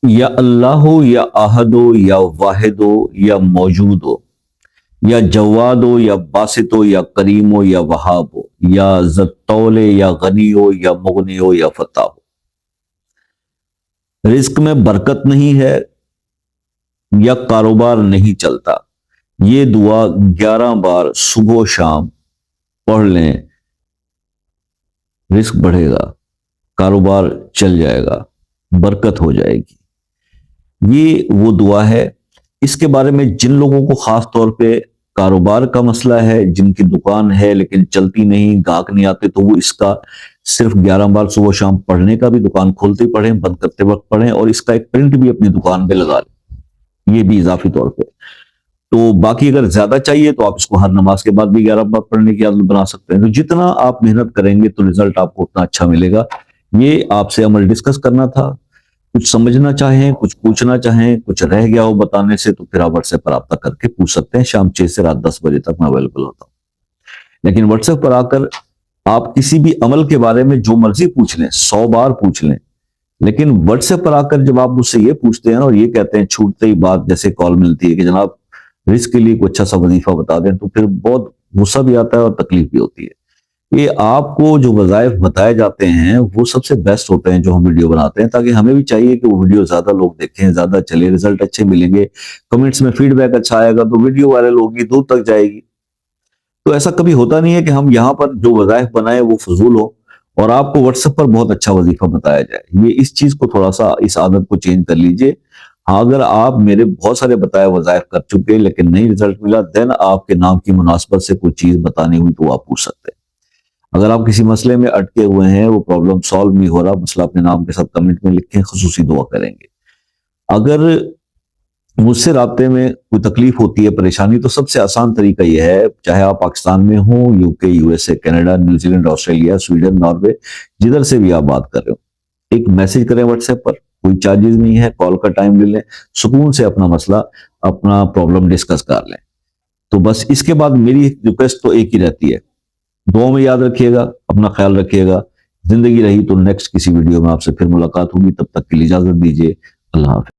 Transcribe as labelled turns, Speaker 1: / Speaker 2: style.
Speaker 1: या अल्लाह हो या आहद हो या वाहिद हो या मौजूद हो या जवाद हो या बासित हो या करीम हो या वहाब हो या ज़त्तौल या गनी हो या मुगनी हो या फता हो। रिस्क में बरकत नहीं है या कारोबार नहीं चलता। ये दुआ 11 बार सुबह शाम पढ़ लें, रिस्क बढ़ेगा, कारोबार चल जाएगा, बरकत हो जाएगी। ये वो दुआ है। इसके बारे में जिन लोगों को खास तौर पे कारोबार का मसला है, जिनकी दुकान है लेकिन चलती नहीं, गाहक नहीं आते, तो वो इसका सिर्फ 11 बार सुबह शाम पढ़ने का भी, दुकान खोलते पढ़ें, बंद करते वक्त पढ़ें, और इसका एक प्रिंट भी अपनी दुकान पे लगा लें, ये भी इजाफी तौर पे। तो बाकी अगर ज्यादा चाहिए तो आप इसको हर नमाज के बाद भी 11 बार पढ़ने की आदत बना सकते हैं। तो जितना आप मेहनत करेंगे तो रिजल्ट आपको उतना अच्छा मिलेगा। ये आपसे अमल डिस्कस करना था। कुछ समझना चाहें, कुछ पूछना चाहें, कुछ रह गया हो बताने से, तो फिर आप व्हाट्सएप पर रब्ता करके पूछ सकते हैं। शाम 6 से रात 10 बजे तक मैं अवेलेबल होता हूँ। लेकिन व्हाट्सएप पर आकर आप किसी भी अमल के बारे में जो मर्जी पूछ लें, 100 बार पूछ लें, लेकिन व्हाट्सएप पर आकर जब आप मुझसे ये पूछते हैं और ये कहते हैं छूटते ही बात, जैसे कॉल मिलती है कि जनाब रिस्क के लिए कोई अच्छा सा वजीफा बता दें, तो फिर बहुत गुस्सा भी आता है और तकलीफ भी होती है। ये आपको जो वज़ाइफ बताए जाते हैं वो सबसे बेस्ट होते हैं जो हम वीडियो बनाते हैं, ताकि हमें भी चाहिए कि वो वीडियो ज्यादा लोग देखें, ज्यादा चले, रिजल्ट अच्छे मिलेंगे, कमेंट्स में फीडबैक अच्छा आएगा तो वीडियो वायरल होगी, दूर तक जाएगी। तो ऐसा कभी होता नहीं है कि हम यहाँ पर जो वज़ाइफ बनाए वो फजूल हो और आपको व्हाट्सएप पर बहुत अच्छा वजीफा बताया जाए। ये इस चीज को थोड़ा सा, इस आदत को चेंज कर लीजिए। हाँ, अगर आप मेरे बहुत सारे बताए वज़ाइफ कर चुके लेकिन नहीं रिजल्ट मिला, देन आपके नाम की मुनासबत से कोई चीज बतानी हुई तो आप पूछ सकते हैं। अगर आप किसी मसले में अटके हुए हैं, वो प्रॉब्लम सॉल्व नहीं हो रहा, मसला अपने नाम के साथ कमेंट में लिखें, खुसूसी दुआ करेंगे। अगर मुझसे राब्ते में कोई तकलीफ होती है, परेशानी, तो सबसे आसान तरीका यह है, चाहे आप पाकिस्तान में हो, UK, USA, Canada, New Zealand, Australia, Sweden, Norway, जिधर से भी आप बात कर रहे हो, एक मैसेज करें व्हाट्सएप पर। कोई चार्जेस नहीं है, कॉल का टाइम ले लें, सुकून से अपना मसला, अपना प्रॉब्लम डिस्कस कर लें। तो बस इसके बाद मेरी रिक्वेस्ट तो एक ही रहती है, दुआ में याद रखिएगा, अपना ख्याल रखिएगा। जिंदगी रही तो नेक्स्ट किसी वीडियो में आपसे फिर मुलाकात होगी, तब तक के लिए इजाजत दीजिए। अल्लाह हाफिज।